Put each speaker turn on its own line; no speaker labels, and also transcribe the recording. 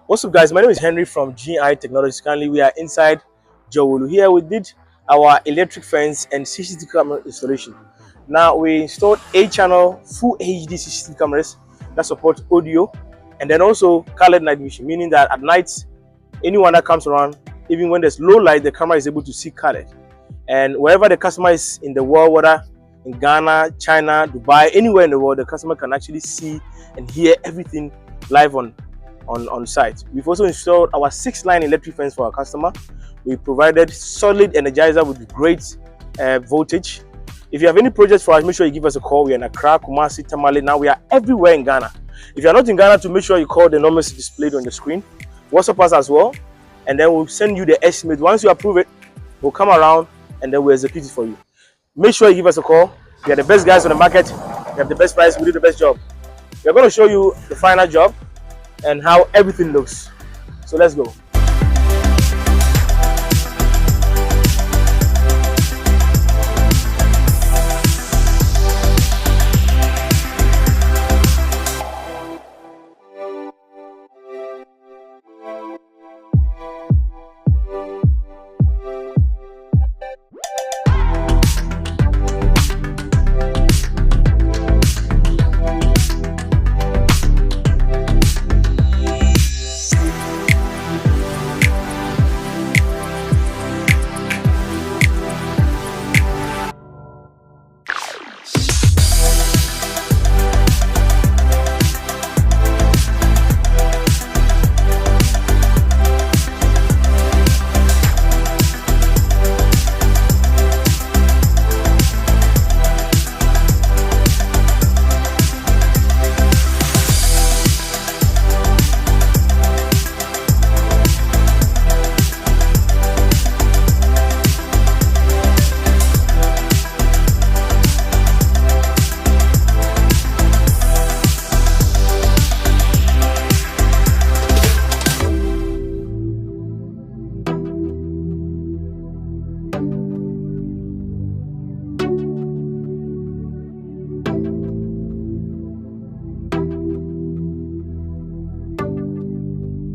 What's up, guys? My name is Henry from GI Technologies. Currently, we are inside Dzorwulu. Here we did our electric fence and CCTV camera installation. Now we installed 8-channel full HD CCTV cameras that support audio, and then also colored night vision, meaning that at night, anyone that comes around, even when there's low light, the camera is able to see colored. And wherever the customer is in the world, whether in Ghana, China, Dubai, anywhere in the world, the customer can actually see and hear everything live on site. We've also installed our 6-line electric fence for our customer. We provided solid energizer with great voltage. If you have any projects for us, make sure you give us a call. We are in Accra, Kumasi, Tamale. Now we are everywhere in Ghana. If you are not in Ghana, to make sure you call the numbers displayed on the screen. WhatsApp us as well, and then we'll send you the estimate. Once you approve it, we'll come around and then we'll execute it for you. Make sure you give us a call. We are the best guys on the market. We have the best price. We do the best job. We are going to show you the final job and how everything looks. So let's go.